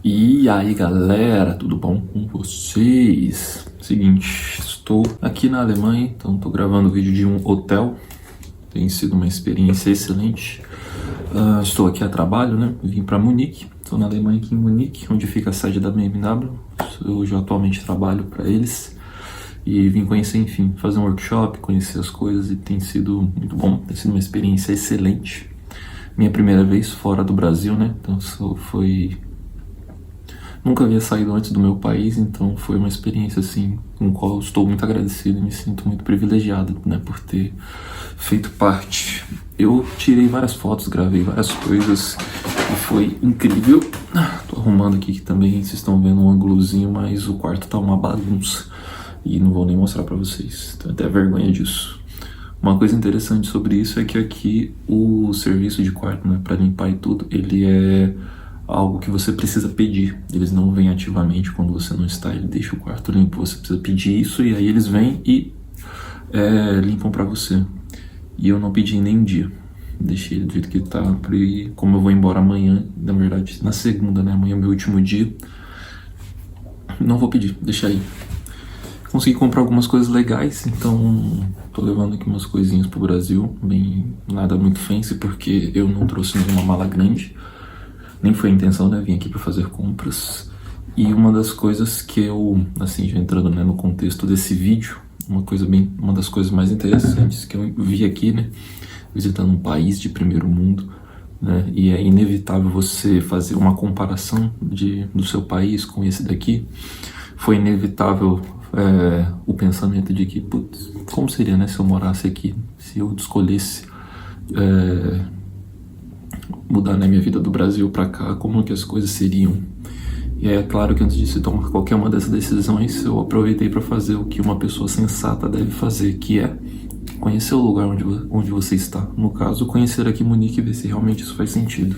E aí galera, tudo bom com vocês? Seguinte, estou aqui na Alemanha, então estou gravando o vídeo de um hotel. Tem sido uma experiência excelente. Estou aqui a trabalho, né? Vim para Munique, estou na Alemanha aqui em Munique, onde fica a sede da BMW. Eu já atualmente trabalho para eles e vim conhecer, enfim, fazer um workshop, conhecer as coisas e tem sido muito bom, tem sido uma experiência excelente. Minha primeira vez fora do Brasil, né? Então nunca havia saído antes do meu país, então foi uma experiência assim com a qual eu estou muito agradecido e me sinto muito privilegiado, né, por ter feito parte. Eu tirei várias fotos, gravei várias coisas e foi incrível. Tô arrumando aqui que também vocês estão vendo um ângulozinho, mas o quarto tá uma bagunça e não vou nem mostrar pra vocês, tenho até vergonha disso. Uma coisa interessante sobre isso é que aqui o serviço de quarto, né, pra limpar e tudo, ele é algo que você precisa pedir. Eles não vêm ativamente quando você não está, ele deixa o quarto limpo. Você precisa pedir isso e aí eles vêm e limpam pra você. E eu não pedi em nenhum dia. Deixei do jeito que tá. E como eu vou embora amanhã, na verdade na segunda, né? Amanhã é meu último dia. Não vou pedir, deixa aí. Consegui comprar algumas coisas legais, então tô levando aqui umas coisinhas pro Brasil. Bem, nada muito fancy, porque eu não trouxe nenhuma mala grande. Nem foi a intenção, né? Vim aqui para fazer compras. E uma das coisas que eu, assim, já entrando, né, no contexto desse vídeo, uma das coisas mais interessantes que eu vi aqui, né, visitando um país de primeiro mundo, né, e é inevitável você fazer uma comparação do seu país com esse daqui. Foi inevitável o pensamento de que, putz, como seria, né, se eu morasse aqui, se eu escolhesse mudar, né, minha vida do Brasil pra cá, como que as coisas seriam. E é claro que antes de se tomar qualquer uma dessas decisões, eu aproveitei para fazer o que uma pessoa sensata deve fazer, que é conhecer o lugar onde você está. No caso, conhecer aqui Munique e ver se realmente isso faz sentido.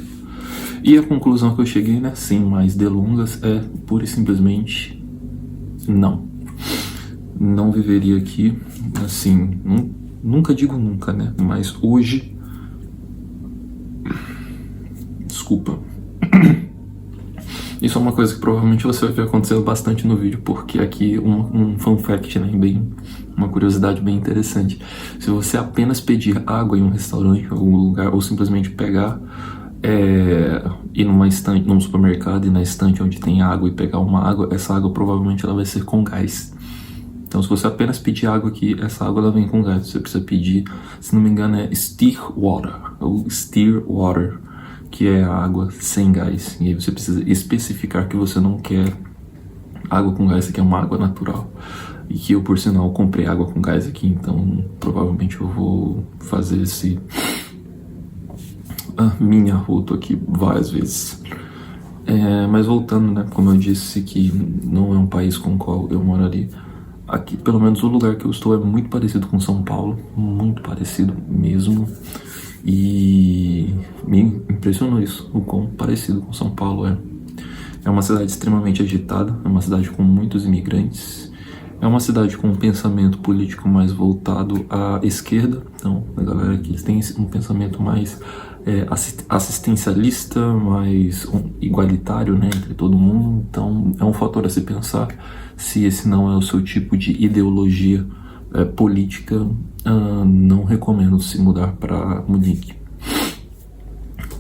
E a conclusão que eu cheguei, né, sem mais delongas, é pura e simplesmente não. Não viveria aqui, assim, nunca digo nunca, né, mas hoje... Desculpa. Isso é uma coisa que provavelmente você vai ver acontecendo bastante no vídeo, porque aqui um fun fact, né, uma curiosidade bem interessante. Se você apenas pedir água em um restaurante, em algum lugar, ou simplesmente pegar, ir numa estante, num supermercado e na estante onde tem água e pegar uma água, essa água provavelmente ela vai ser com gás. Então, se você apenas pedir água aqui, essa água ela vem com gás. Você precisa pedir, se não me engano, é Still Water, ou Still Water, que é água sem gás. E aí você precisa especificar que você não quer água com gás, você quer uma água natural. E que eu, por sinal, comprei água com gás aqui, então provavelmente eu vou fazer esse mini arroto aqui várias vezes. Mas voltando, né, como eu disse que não é um país com o qual eu moraria. Aqui, pelo menos o lugar que eu estou é muito parecido com São Paulo, muito parecido mesmo. E me impressionou isso, o quão parecido com São Paulo é. É uma cidade extremamente agitada, é uma cidade com muitos imigrantes, é uma cidade com um pensamento político mais voltado à esquerda. Então, a galera aqui tem um pensamento mais assistencialista, mais igualitário, né, entre todo mundo. Então, é um fator a se pensar se esse não é o seu tipo de ideologia política. Não recomendo se mudar para Munique.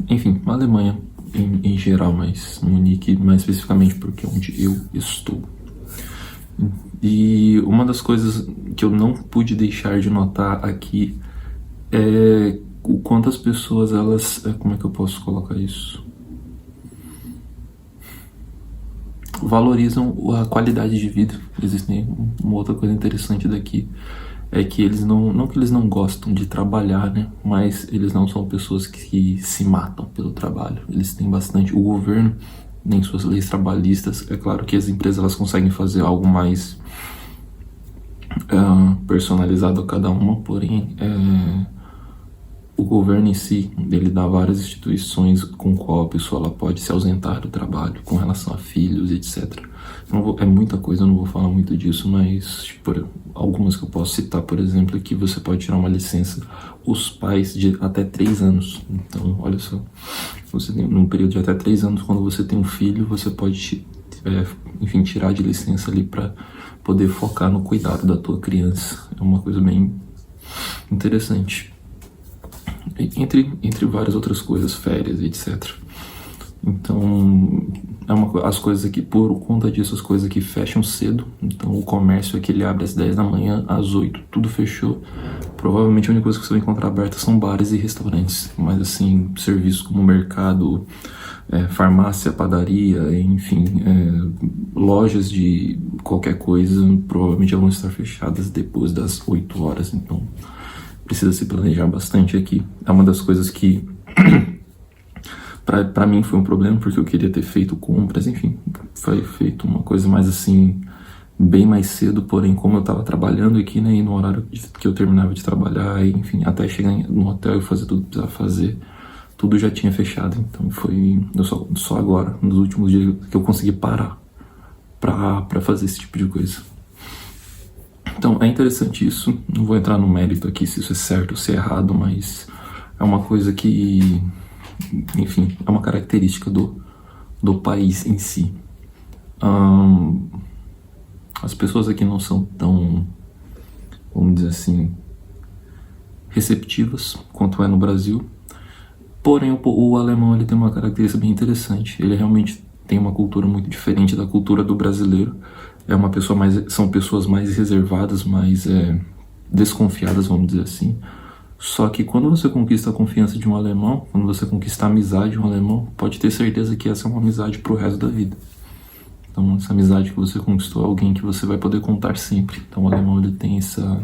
Enfim, a Alemanha em geral, mas Munique mais especificamente porque é onde eu estou. E uma das coisas que eu não pude deixar de notar aqui é o quanto as pessoas, elas... como é que eu posso colocar isso? Valorizam a qualidade de vida. Existe uma outra coisa interessante daqui, é que eles não que eles não gostam de trabalhar, né, mas eles não são pessoas que se matam pelo trabalho. Eles têm bastante, o governo, nem suas leis trabalhistas, é claro que as empresas elas conseguem fazer algo mais personalizado a cada uma, porém o governo em si, ele dá várias instituições com qual a pessoa ela pode se ausentar do trabalho com relação a filhos, etc. É muita coisa, eu não vou falar muito disso, mas tipo, algumas que eu posso citar, por exemplo, é que você pode tirar uma licença, os pais, de até 3 anos. Então, olha só, você tem, num período de até 3 anos, quando você tem um filho, você pode, enfim, tirar de licença ali para poder focar no cuidado da tua criança. É uma coisa bem interessante. Entre várias outras coisas, férias, etc. Então, as coisas aqui, por conta disso, as coisas aqui fecham cedo. Então, o comércio aqui ele abre às 10 da manhã, às 8, tudo fechou. Provavelmente a única coisa que você vai encontrar aberta são bares e restaurantes. Mas, assim, serviços como mercado, farmácia, padaria, enfim, lojas de qualquer coisa, provavelmente vão estar fechadas depois das 8 horas. Então, precisa se planejar bastante aqui. É uma das coisas que pra mim foi um problema, porque eu queria ter feito compras, enfim, foi feito uma coisa mais assim, bem mais cedo, porém como eu tava trabalhando aqui, né, e no horário que eu terminava de trabalhar, e, enfim, até chegar no hotel e fazer tudo que precisava fazer, tudo já tinha fechado. Então foi só agora, nos últimos dias, que eu consegui parar pra fazer esse tipo de coisa. Então, é interessante isso. Não vou entrar no mérito aqui se isso é certo ou se é errado, mas é uma coisa que, enfim, é uma característica do país em si. As pessoas aqui não são tão, vamos dizer assim, receptivas quanto é no Brasil. Porém, o alemão ele tem uma característica bem interessante. Ele realmente tem uma cultura muito diferente da cultura do brasileiro. São pessoas mais reservadas, mais desconfiadas, vamos dizer assim. Só que quando você conquista a confiança de um alemão, quando você conquista a amizade de um alemão, pode ter certeza que essa é uma amizade pro resto da vida. Então, essa amizade que você conquistou é alguém que você vai poder contar sempre. Então, o alemão ele tem essa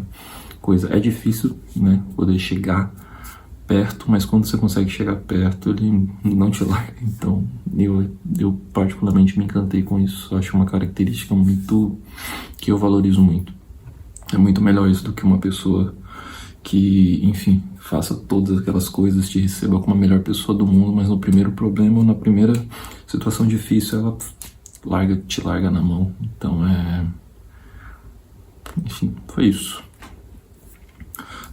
coisa. É difícil, né, poder chegar perto, mas quando você consegue chegar perto, ele não te larga. Então, eu particularmente me encantei com isso. Acho uma característica muito que eu valorizo muito. É muito melhor isso do que uma pessoa que, enfim, faça todas aquelas coisas, te receba como a melhor pessoa do mundo, mas no primeiro problema ou na primeira situação difícil, ela te larga na mão. Então, enfim, foi isso.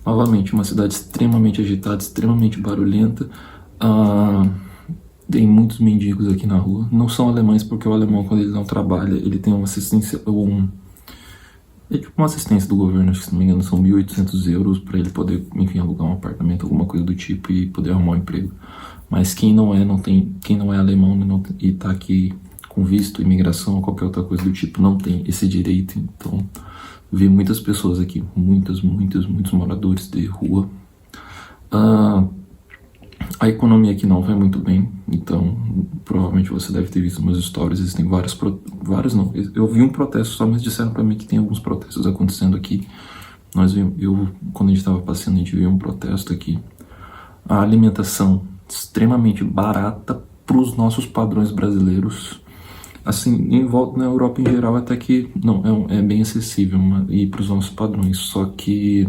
Novamente, uma cidade extremamente agitada, extremamente barulhenta. Tem muitos mendigos aqui na rua. Não são alemães, porque o alemão, quando ele não trabalha, ele tem uma assistência, é tipo uma assistência do governo, acho que se não me engano são 1.800 euros para ele poder, enfim, alugar um apartamento, alguma coisa do tipo e poder arrumar um emprego. Mas quem não é alemão e tá aqui com visto, imigração ou qualquer outra coisa do tipo, não tem esse direito. Então, vi muitas pessoas aqui, muitos moradores de rua. A economia aqui não vai muito bem, então provavelmente você deve ter visto meus stories, existem vários não, eu vi um protesto só, mas disseram pra mim que tem alguns protestos acontecendo aqui. Quando a gente estava passeando, a gente viu um protesto aqui. A alimentação extremamente barata pros nossos padrões brasileiros. Assim, em volta na Europa em geral até que não, é bem acessível e para os nossos padrões. Só que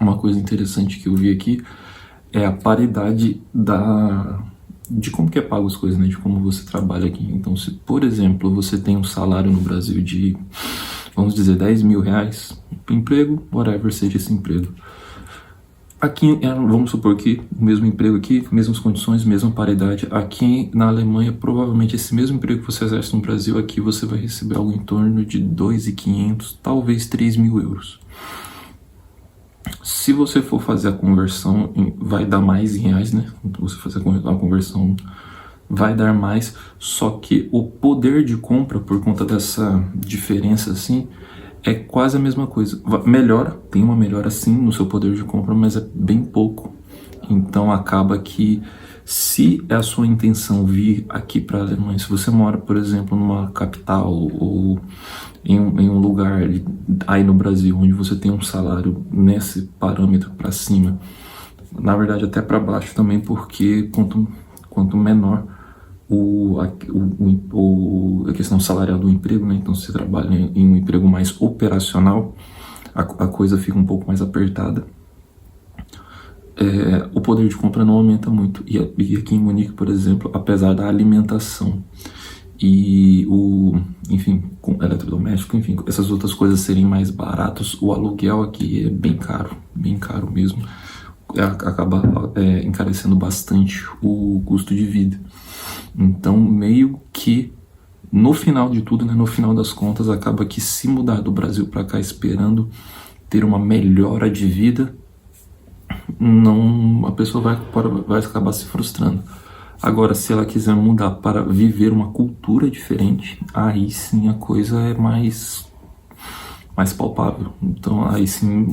uma coisa interessante que eu vi aqui é a paridade de como que é pago as coisas, né? De como você trabalha aqui. Então, se, por exemplo, você tem um salário no Brasil de, vamos dizer, 10 mil reais, emprego, whatever seja esse emprego. Aqui, vamos supor que o mesmo emprego aqui, mesmas condições, mesma paridade. Aqui na Alemanha, provavelmente esse mesmo emprego que você exerce no Brasil, aqui você vai receber algo em torno de 2.500, talvez 3.000 euros. Se você for fazer a conversão, vai dar mais em reais, né? Você fazer a conversão vai dar mais, só que o poder de compra, por conta dessa diferença assim, é quase a mesma coisa. Melhora, tem uma melhora sim no seu poder de compra, mas é bem pouco. Então acaba que, se é a sua intenção vir aqui para a Alemanha, se você mora, por exemplo, numa capital ou em um lugar aí no Brasil onde você tem um salário nesse parâmetro para cima, na verdade até para baixo também, porque quanto menor a questão salarial do emprego, né? Então, se você trabalha em um emprego mais operacional, a coisa fica um pouco mais apertada. o poder de compra não aumenta muito. E aqui em Munique, por exemplo, apesar da alimentação e enfim, com eletrodoméstico, enfim, essas outras coisas serem mais baratos, o aluguel aqui é bem caro mesmo. Acaba encarecendo bastante o custo de vida. Então, meio que no final de tudo, né, no final das contas, acaba que se mudar do Brasil para cá esperando ter uma melhora de vida, não, a pessoa vai acabar se frustrando. Agora, se ela quiser mudar para viver uma cultura diferente, aí sim a coisa é mais palpável. Então, aí sim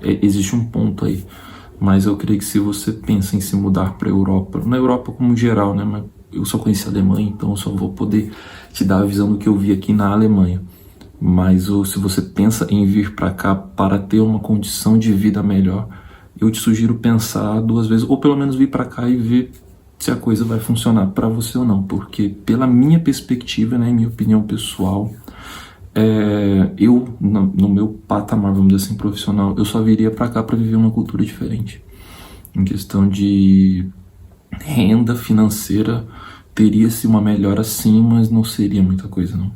existe um ponto aí. Mas eu creio que se você pensa em se mudar para a Europa, na Europa como geral, né? Mas eu só conheci a Alemanha, então eu só vou poder te dar a visão do que eu vi aqui na Alemanha. Mas se você pensa em vir para cá para ter uma condição de vida melhor, eu te sugiro pensar duas vezes, ou pelo menos vir para cá e ver se a coisa vai funcionar para você ou não. Porque pela minha perspectiva, né, minha opinião pessoal, eu, no meu patamar, vamos dizer assim, profissional, eu só viria para cá para viver uma cultura diferente. Em questão de renda financeira, teria-se uma melhora sim, mas não seria muita coisa, não.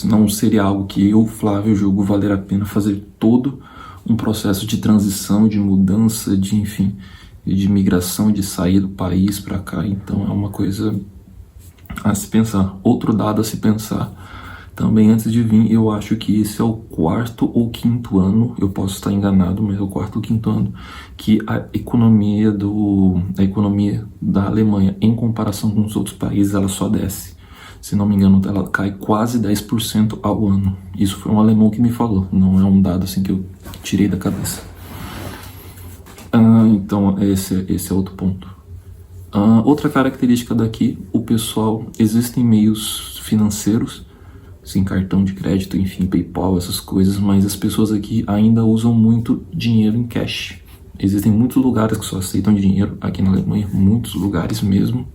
Não seria algo que eu, Flávio, julgo valer a pena fazer todo um processo de transição, de mudança, enfim, de migração, de sair do país para cá. Então é uma coisa a se pensar. Outro dado a se pensar também antes de vir, eu acho que esse é o 4º ou 5º ano, eu posso estar enganado, mas é o 4º ou 5º ano, que a economia da Alemanha, em comparação com os outros países, ela só desce. Se não me engano, ela cai quase 10% ao ano. Isso foi um alemão que me falou, não é um dado assim que eu tirei da cabeça. Então, esse é outro ponto. Outra característica daqui, o pessoal, existem meios financeiros, assim, cartão de crédito, enfim, PayPal, essas coisas, mas as pessoas aqui ainda usam muito dinheiro em cash. Existem muitos lugares que só aceitam dinheiro aqui na Alemanha, muitos lugares mesmo.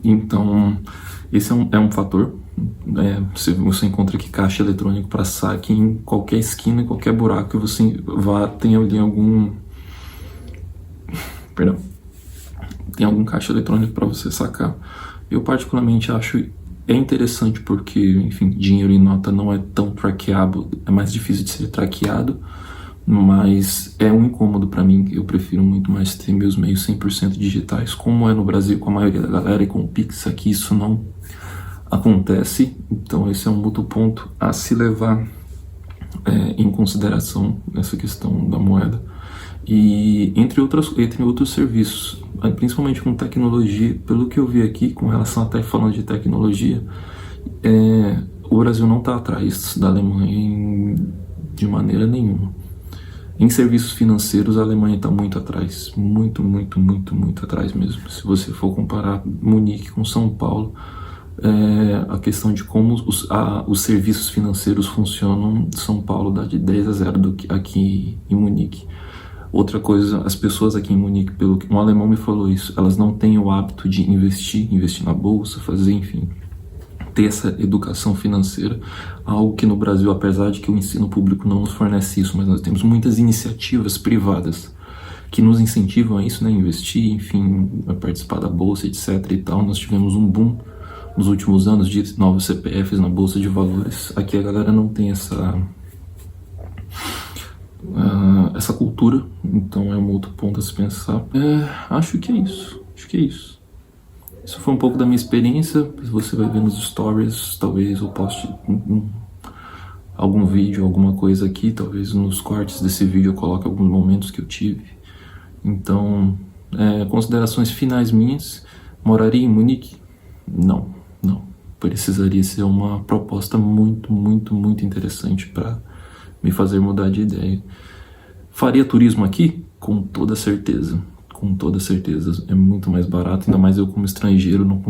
Então, esse é um fator. Você encontra aqui caixa eletrônico para saque em qualquer esquina, em qualquer buraco que você vá, tem ali tem algum caixa eletrônico para você sacar. Eu particularmente acho interessante porque, enfim, dinheiro em nota não é tão traqueável, é mais difícil de ser traqueado, mas é um incômodo para mim. Eu prefiro muito mais ter meus meios 100% digitais, como é no Brasil com a maioria da galera, e com o Pix aqui isso não acontece. Então esse é um outro ponto a se levar em consideração nessa questão da moeda. E entre outros serviços, principalmente com tecnologia, pelo que eu vi aqui, com relação até falando de tecnologia, o Brasil não está atrás da Alemanha de maneira nenhuma. Em serviços financeiros, a Alemanha está muito atrás, muito atrás mesmo. Se você for comparar Munique com São Paulo, a questão de como os serviços financeiros funcionam, São Paulo dá de 10-0 aqui em Munique. Outra coisa, as pessoas aqui em Munique, pelo que um alemão me falou isso, elas não têm o hábito de investir na bolsa, enfim, ter essa educação financeira, algo que no Brasil, apesar de que o ensino público não nos fornece isso, mas nós temos muitas iniciativas privadas que nos incentivam a isso, né, investir, enfim, a participar da bolsa, etc e tal. Nós tivemos um boom nos últimos anos de novos CPFs na bolsa de valores. Aqui a galera não tem essa cultura, então é um outro ponto a se pensar. Acho que é isso. Isso foi um pouco da minha experiência. Você vai ver nos stories, talvez eu poste algum vídeo, alguma coisa aqui, talvez nos cortes desse vídeo eu coloque alguns momentos que eu tive. Então, considerações finais minhas. Moraria em Munique? Não. Precisaria ser uma proposta muito interessante para me fazer mudar de ideia. Faria turismo aqui? Com toda certeza. É muito mais barato, ainda mais eu como estrangeiro não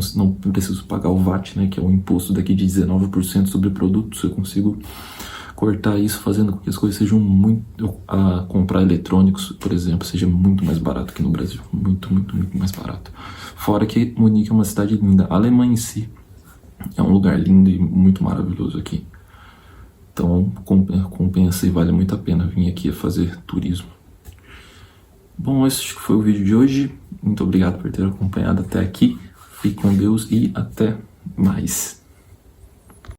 preciso pagar o VAT, né, que é um imposto daqui de 19% sobre produtos. Eu consigo cortar isso, fazendo com que as coisas sejam comprar eletrônicos, por exemplo, seja muito mais barato que no Brasil. Muito mais barato. Fora que Munique é uma cidade linda. A Alemanha em si é um lugar lindo e muito maravilhoso aqui. Então compensa e vale muito a pena vir aqui a fazer turismo. Bom, esse foi o vídeo de hoje. Muito obrigado por ter acompanhado até aqui. Fique com Deus e até mais.